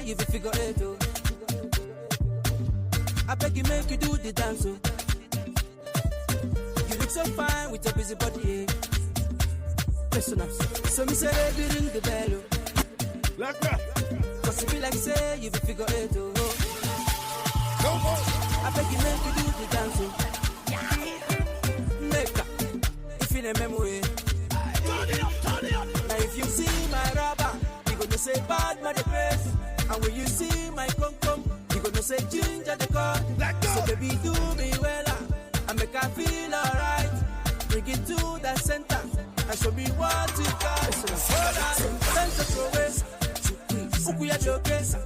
say you figure it, oh. I beg you make you do the dance, oh. You look so fine with your busy body, eh. Listen up, so me say baby ring the bell, oh. Like that. Cause it be like say you figure it, oh. Come on. I beg you make you do the dance, oh. Make up, if in a memory. Turn it up. Now if you see my rubber, you gonna say bad man the place. And when you see my cum, you gonna say ginger the car. So baby do me well, and make her feel alright. Bring it to the center, and show me what you got. Center to waist, Ukuya jokes,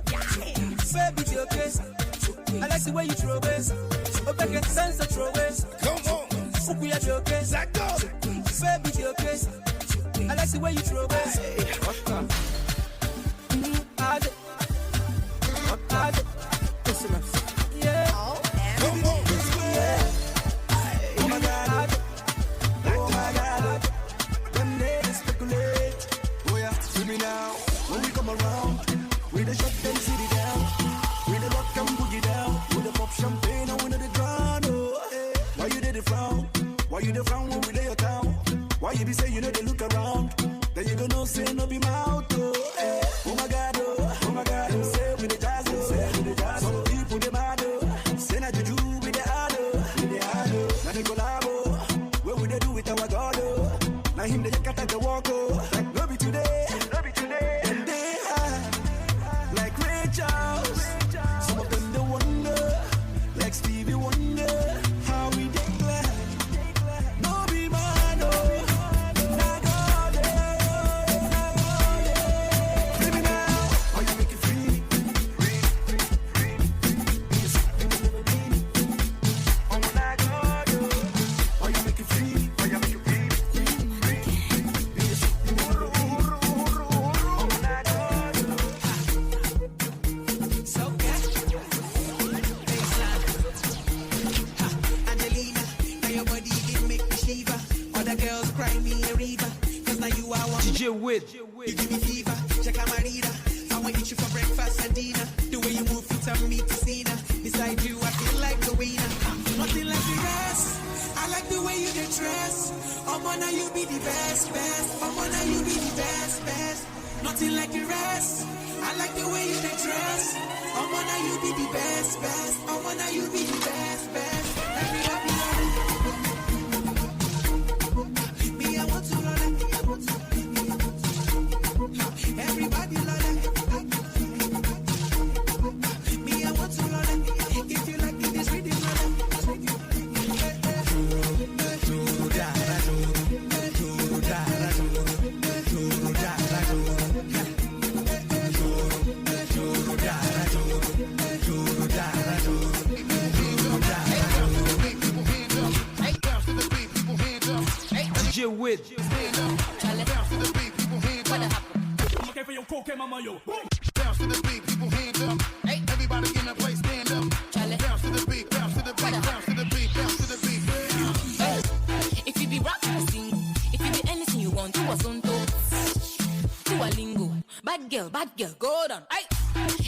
baby jokes. I like the way you throw waist, okay, center throw waist. Come on. Ukuya jokes, baby jokes. I like the way you throw waist. Listen up. Yeah. Come on. Oh my God. Oh my God. Them ladies speculate. Oh yeah, see me now. When we come around, we the shut them city down. We the rock and boogie down. We the pop champagne and we know the drown. Oh, hey. Why you did it frown? Why you the frown when we lay your town? Why you be say you know they look around? Then you don't know say no be mouth. Oh, hey. Oh my God, oh my God. Them say we the jazz, oh. Some people they mad, oh. Say na juju with the hard, oh. Now they collabo. What would they do with our God, oh? Now him they cut at the walk, oh. Like no be today. And they high, like Ray Charles. Some of them they wonder, like Stevie Wonder. How we declare, no be man, oh. Nah God, baby now, why you make it free? Oh my God, why you make it free? Why you make it free? Angelina, now your body it make me shiver. Other girls cry me a river. Cause now you are one. DJ Wit. You give me fever. Check out my reader. I want eat you for breakfast and dinner. The way you move it turn me to Cena. Beside you, I feel like the winner. Nothing like the rest. I like the way you get dressed. Oh, man, now you be the best. Oh, man, now you be the best. Nothing like the rest. I like the way you get dressed. Oh, man, now you be the best. Oh, man, now you be the best. Everybody love it. Me, I want to love it. Everybody love it. Me, I want to love it. If you like it, this rhythm, love it. DJ Wit. I'm okay for your cocaine, mama, yo. Bounce to the beat, people hands up. Hey, everybody in the place, stand up. Bounce to the beat, bounce to the beat, bounce to the beat, bounce to the beat. If you be rap, you sing. If you be anything you want, do a sonto. Do a lingo. Bad girl, go down. Aye.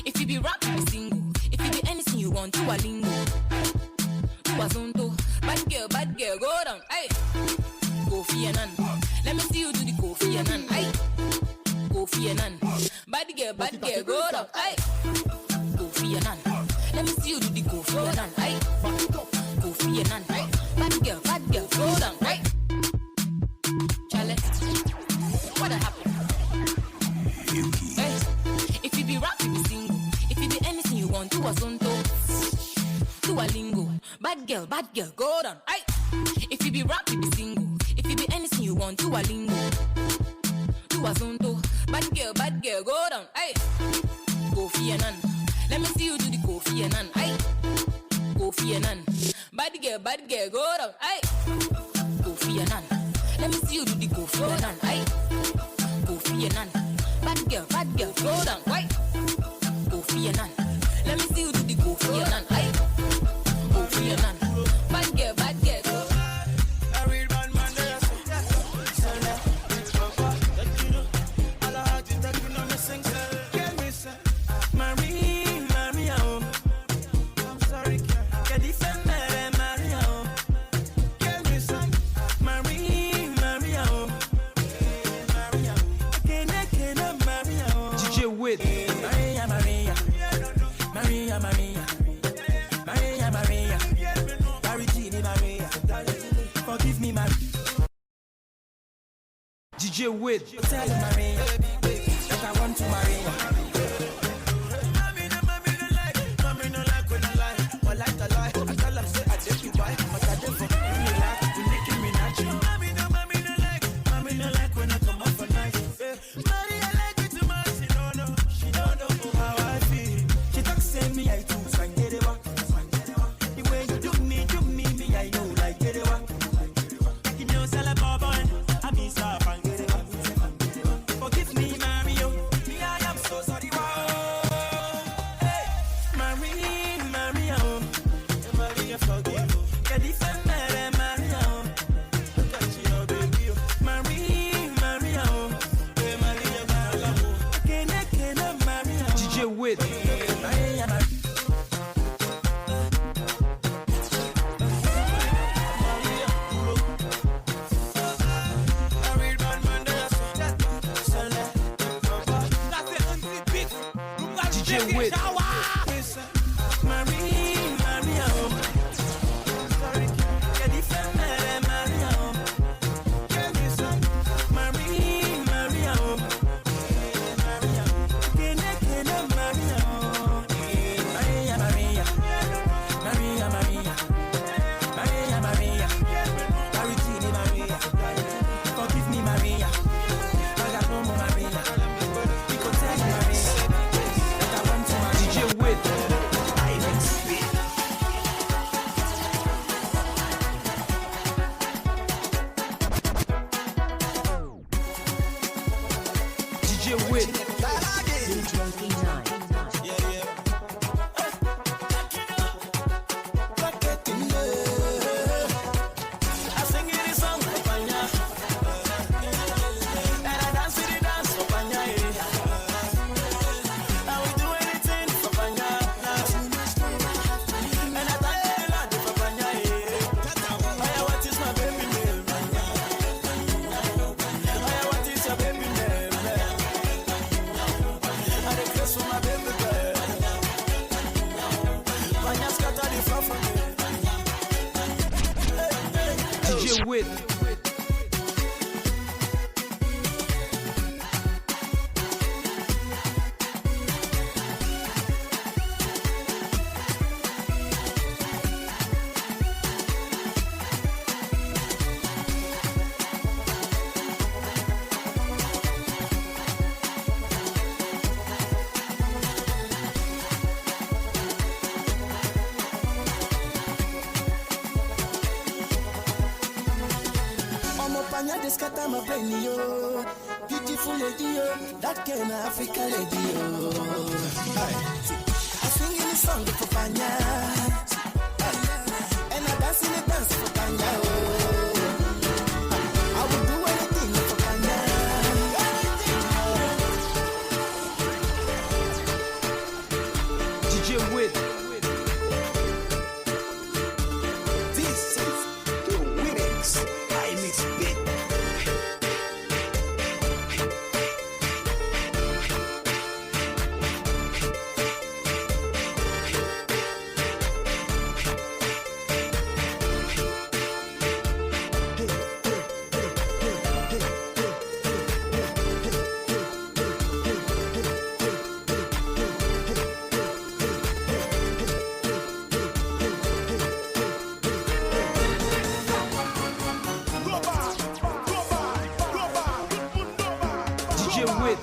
If you be rap, you be single. If you be anything you want, do a lingo. Do a sonto. Bad girl, go down. Aye. Kofi Annan. Let me see you do the Kofi Annan. Aye. Kofi Annan. Bad girl, go down. Aye. Kofi Annan. Let me see you do the Kofi Annan. Aye. Kofi Annan. Aye. Bad girl, go down. Aye. Charlotte, what happened? Hey, if you be rap, you be single. If you be anything you want, do a sonto. Do a lingo. Bad girl, go down. Aye. If you be rap, you be single. If you be anything you want, do a lingo. Do a zonto. Bad girl, go down. Aye. Kofi Annan. Let me see you do the Kofi Annan. Aye. Kofi Annan. Bad girl, go down. Aye. Kofi Annan. Let me see you do the Kofi Annan. Aye. Kofi Annan. Bad girl, go down. Aye. Kofi Annan. Let me see you do the Kofi Annan. Aye. Kofi Annan. Bad girl, go. Marry DJ Wade. Tell you, Maria, that I want to marry you. Mommy no like when I lie, or like a lie. I tell them say I take you by, but I don't for me like to Nicki Minaj. Mommy no like when I come up for night. Maria like it too much, she don't know how I feel. She talk say me I too fine, get it wa. The way you do me, me I know like get it wa. You know, sell a boy, I be so fine, get it wa. Forgive me, Mario, me I am so sorry. Maria, forgive. Get the family, Maria. Look at your baby, Maria. Hey, Maria, Maria. DJ Wade. DJ Wade. DJ Wade. This cat I'm a brain, yo. Beautiful lady, yo. That kind of Africa lady, yo. I sing in the song for Panya. And I dance in the dance for Panya, I will do anything for Panya. DJ Wade. This is the Winx. I mix bit. DJ Wade.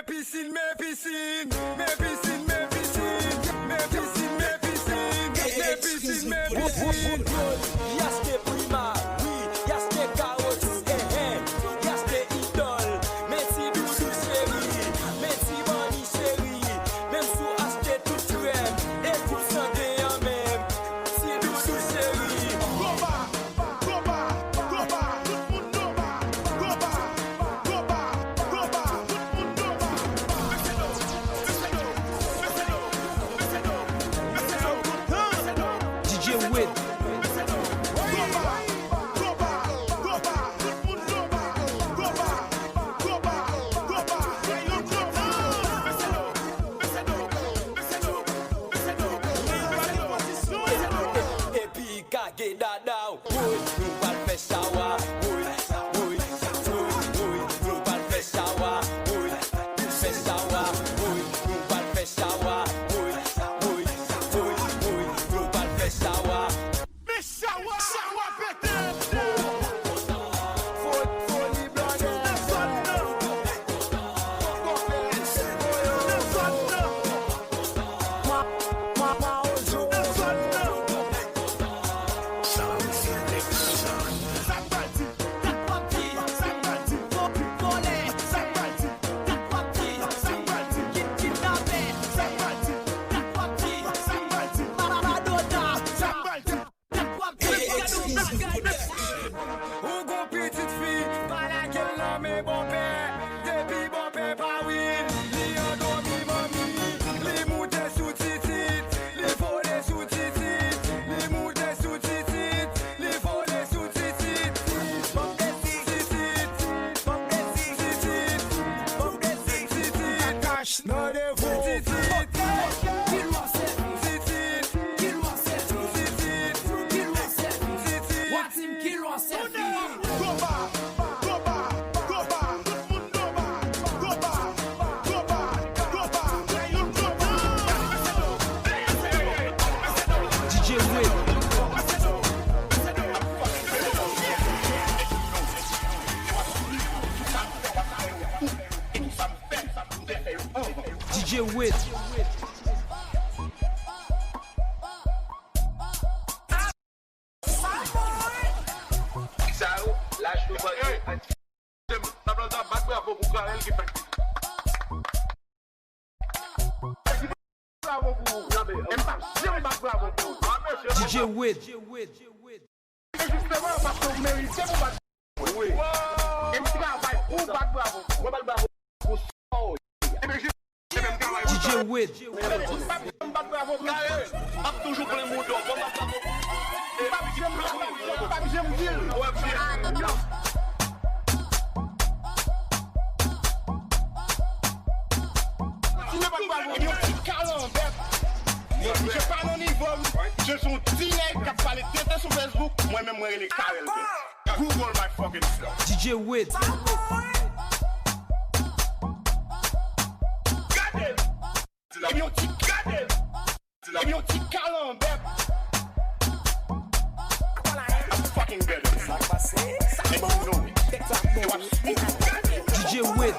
Piscine, piscine, mes piscines, mes piscines, mes piscines, mes piscines, mes piscines, mes piscines. Yaste prima, oui, yaste carotte, yaste idole, merci doudou chérie, merci mani chérie, même sous acheter toute crème, et tout santé en même, si doudou chérie. Go back, go back, go back, tout le monde go back, go back, go back, go back, tout le monde go back. DJ Wit. Et puis kage dada, oui, nous va faire shower, oui, oui, oui, nous va faire shower, oui, faire shower, oui, nous va faire shower, oui, oui, oui, oui, nous va faire shower. Mais shower, shower peut-être. Folie blonde, ou gon petite fille, pas laquelle l'homme mais bon père, depuis bon père pas will, li endormi mami, li moute sous titit, li volé sous titit, li moute sous titit, li volé sous titit, bon titit, bon titit, bon titit, cache non de vous titit. DJ Wit. DJ Wit. DJ Wit. Toujours pour les moutons. Je parle au niveau, je suis un petit nègre qui a parlé de sur Facebook, moi-même, moi, les carrels. Google my fucking stuff. DJ Wit. Et bien, petit cadre. Et bien, petit calambert. I'm fucking better. And you know it. DJ Wit.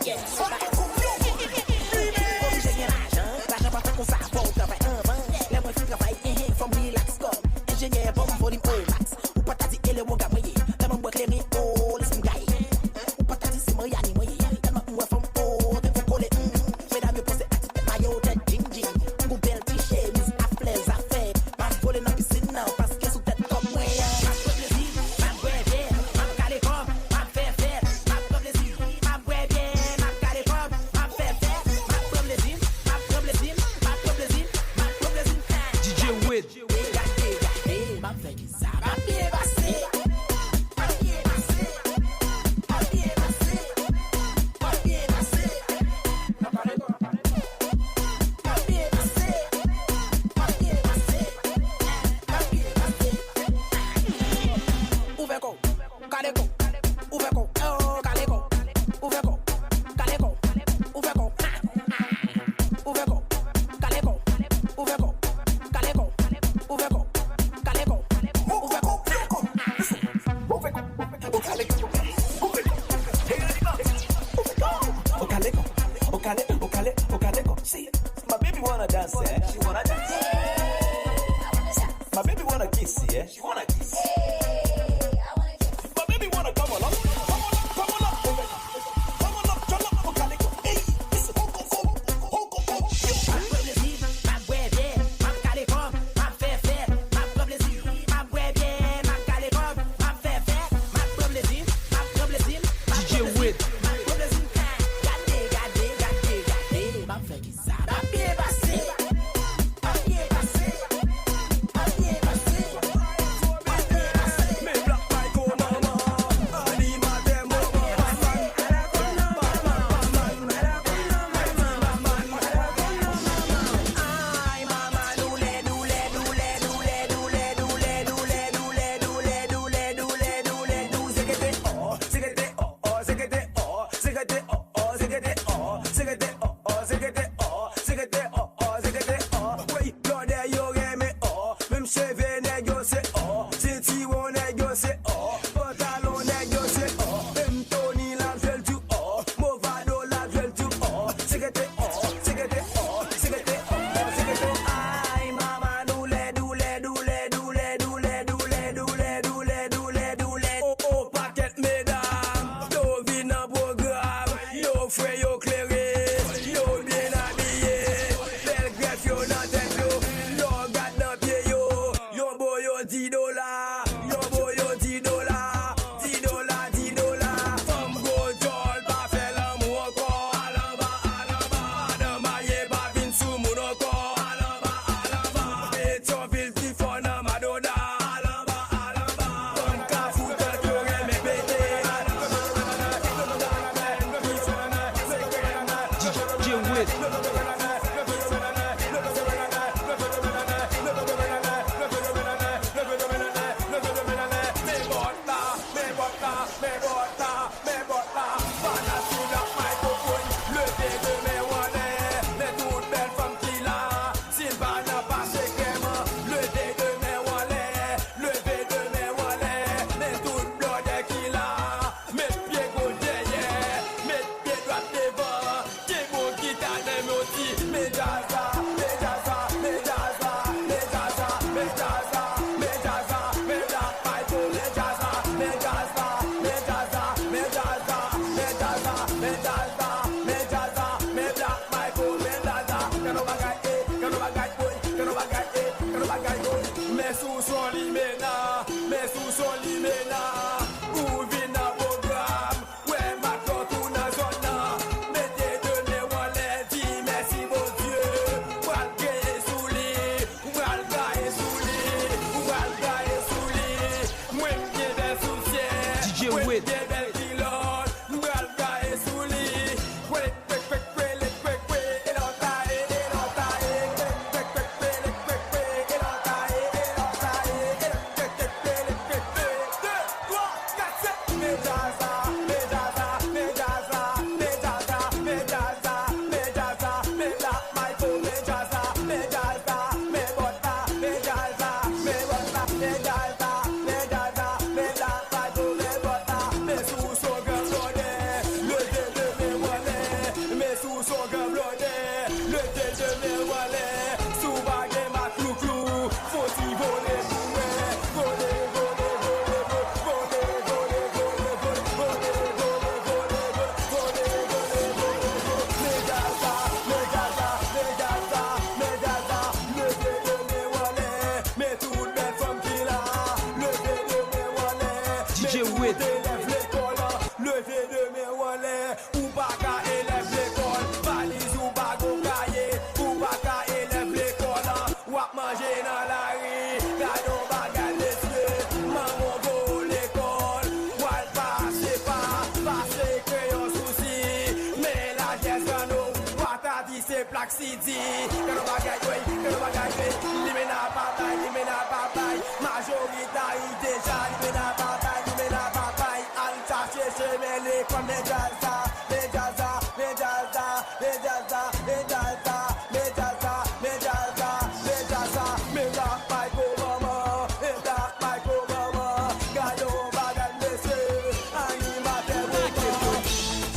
Okale, see, my baby wanna dance, eh? She wanna dance. My baby wanna kiss, yeah? She wanna kiss. My baby wanna come along, turn up, Okale, hey, listen, ho.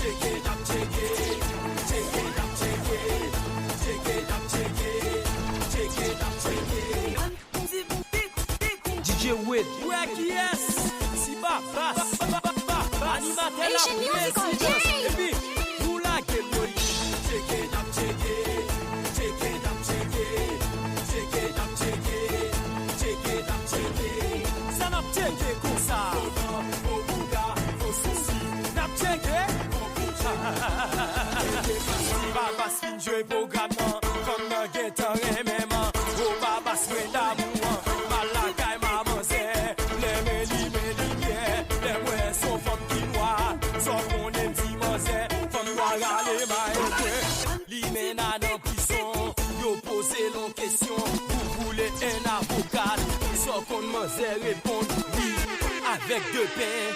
Check it up, check it. Ouais, qui est? Si bas, basse, animateur la Asian musical, présidence. Et puis, pour la gueule, check it up, check it. Check it up, check it. Check it up, check it. Check it up, check it. Ça n'a check it comme ça. Au Bouddha, au souci. N'a check it. Baba spin jouer programme. Comme un guetteur et même. Oh, Baba spin d'amour. Malakay, maman, c'est. Les mélis, les mouets sont femmes qui noient. Sauf qu'on aime dimanche. Femmes noires, allez, maïkwe. L'imena dans prison. Yo posé l'on question. Vous voulez un avocat. Sauf qu'on m'en répondre oui. Avec deux pains.